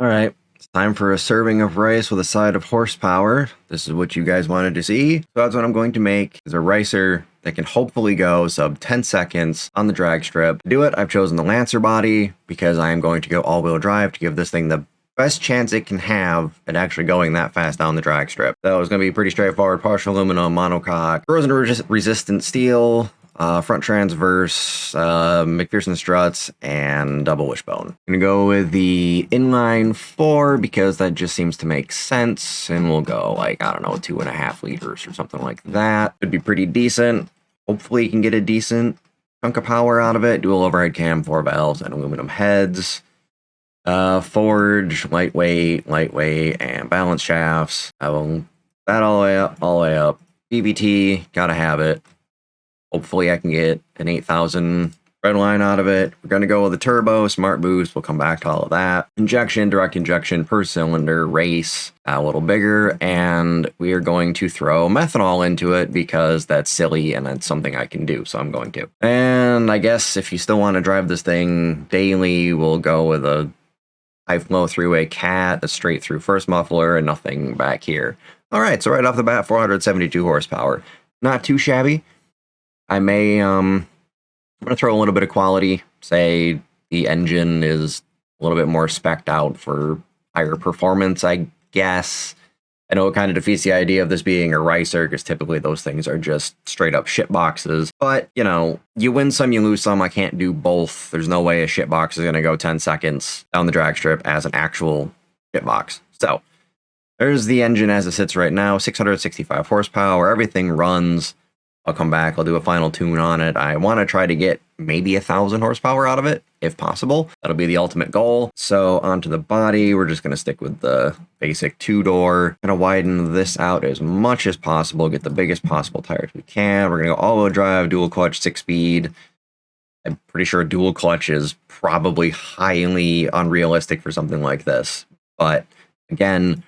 Alright, it's time for a serving of rice with a side of horsepower. This is what you guys wanted to see. So that's what I'm going to make, is a ricer that can hopefully go sub 10 seconds on the drag strip. To do it, I've chosen the Lancer body because I am going to go all-wheel drive to give this thing the best chance it can have at actually going that fast down the drag strip. So it's going to be pretty straightforward. Partial aluminum, monocoque, corrosion-resistant steel, front transverse, McPherson struts, and double wishbone. I'm gonna go with the inline 4 because that just seems to make sense, and we'll go like, I don't know, 2.5 liters or something like that. Could be pretty decent. Hopefully you can get a decent chunk of power out of it. Dual overhead cam, 4 valves, and aluminum heads. Forge, lightweight, and balance shafts. I will that all the way up. PVT, gotta have it. Hopefully I can get an 8,000 red line out of it. We're going to go with the turbo, smart boost. We'll come back to all of that. Injection, direct injection per cylinder, race, a little bigger. And we are going to throw methanol into it because that's silly and that's something I can do. So I'm going to. And I guess if you still want to drive this thing daily, we'll go with a high flow three-way cat, a straight through first muffler, and nothing back here. All right, so right off the bat, 472 horsepower. Not too shabby. I may, I'm going to throw a little bit of quality, say the engine is a little bit more spec'd out for higher performance, I guess. I know it kind of defeats the idea of this being a ricer, because typically those things are just straight up shit boxes. But, you know, you win some, you lose some. I can't do both. There's no way a shit box is going to go 10 seconds down the drag strip as an actual shit box. So, there's the engine as it sits right now, 665 horsepower, everything runs. I'll come back, I'll do a final tune on it. I want to try to get maybe 1,000 horsepower out of it, if possible. That'll be the ultimate goal. So onto the body, we're just going to stick with the basic 2-door. Going to widen this out as much as possible, get the biggest possible tires we can. We're going to go all-wheel drive, dual clutch, 6-speed. I'm pretty sure dual clutch is probably highly unrealistic for something like this. But again,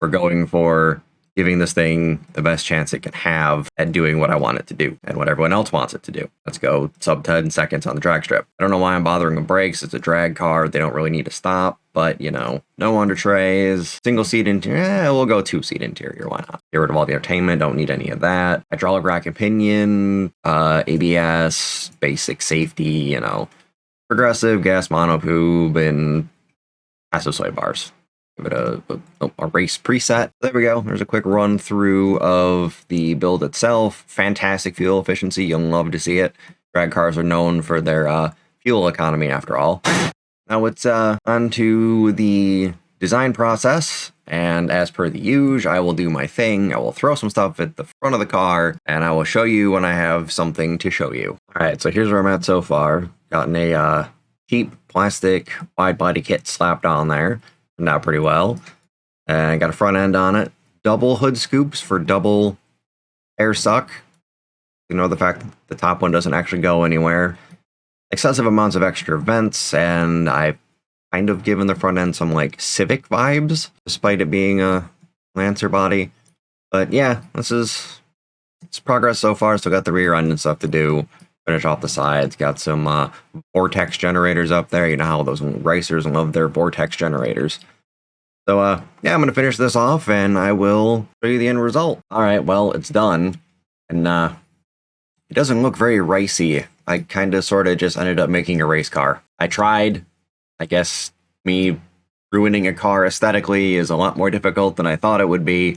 we're going for giving this thing the best chance it can have at doing what I want it to do and what everyone else wants it to do. Let's go sub 10 seconds on the drag strip. I don't know why I'm bothering with brakes. It's a drag car. They don't really need to stop, but you know, no under trays, single seat interior. We'll go 2-seat interior. Why not? Get rid of all the entertainment. Don't need any of that. Hydraulic rack and pinion, ABS, basic safety, you know, progressive gas monopube, and passive sway bars. Give it a race preset. There we go. There's a quick run through of the build itself. Fantastic fuel efficiency. You'll love to see it. Drag cars are known for their fuel economy after all. Now it's on to the design process. And as per the usual, I will do my thing. I will throw some stuff at the front of the car and I will show you when I have something to show you. All right, so here's where I'm at so far. Gotten a cheap plastic wide body kit slapped on there. Turned out pretty well. And got a front end on it. Double hood scoops for double air suck. You know, the fact that the top one doesn't actually go anywhere. Excessive amounts of extra vents, and I've kind of given the front end some like Civic vibes, despite it being a Lancer body. But yeah, it's progress so far. Still got the rear end and stuff to do. Finish off the sides. Got some vortex generators up there. You know how those racers love their vortex generators. So yeah, I'm going to finish this off and I will show you the end result. All right, well, it's done. And it doesn't look very racey. I kind of sort of just ended up making a race car. I tried. I guess me ruining a car aesthetically is a lot more difficult than I thought it would be.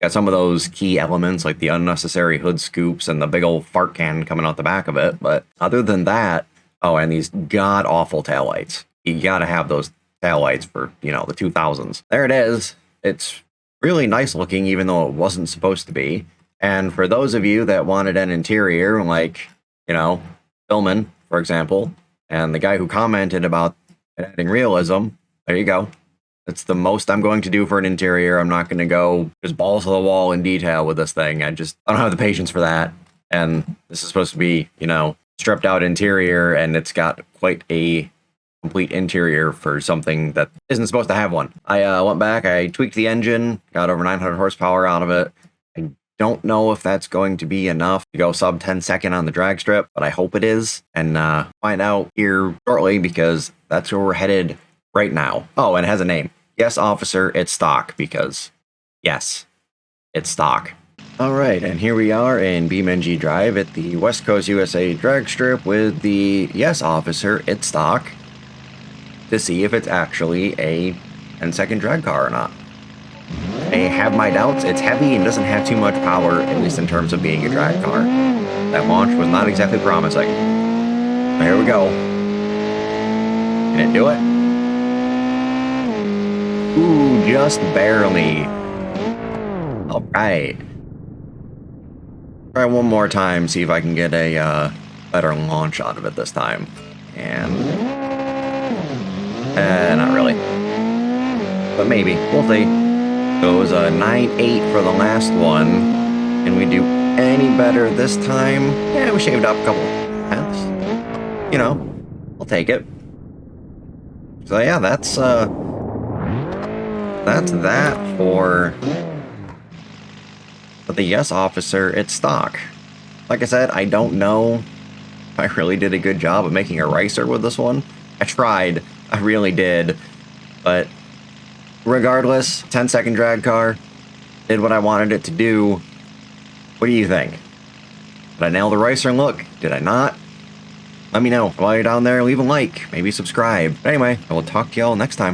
Got some of those key elements like the unnecessary hood scoops and the big old fart can coming out the back of it. But other than that, oh, and these god-awful taillights. You gotta have those taillights for, you know, the 2000s. There it is. It's really nice looking, even though it wasn't supposed to be. And for those of you that wanted an interior, like, you know, Beamng, for example, and the guy who commented about adding realism, there you go. It's the most I'm going to do for an interior. I'm not going to go just balls to the wall in detail with this thing. I don't have the patience for that. And this is supposed to be, you know, stripped out interior, and it's got quite a complete interior for something that isn't supposed to have one. I went back, I tweaked the engine, got over 900 horsepower out of it. I don't know if that's going to be enough to go sub 10 second on the drag strip, but I hope it is. And find out here shortly because that's where we're headed right now. Oh, and it has a name. Yes, officer, it's stock because, yes, it's stock. Alright, and here we are in Beamng Drive at the West Coast USA drag strip with the Yes Officer, it's stock, to see if it's actually a 10-second drag car or not. I have my doubts. It's heavy and doesn't have too much power, at least in terms of being a drag car. That launch was not exactly promising. But here we go. Can it do it? Ooh, just barely. Alright. Try one more time, see if I can get a better launch out of it this time. And not really. But maybe. We'll see. So it was a 9.8 for the last one. Can we do any better this time? Yeah, we shaved up a couple tenths. You know, I'll take it. So yeah, that's that for the Yes Officer, it's stock. Like I said, I don't know if I really did a good job of making a racer with this one. I tried. I really did. But regardless, 10-second drag car, did what I wanted it to do. What do you think? Did I nail the racer look? Did I not? Let me know. While you're down there, leave a like, maybe subscribe. But anyway, I will talk to y'all next time.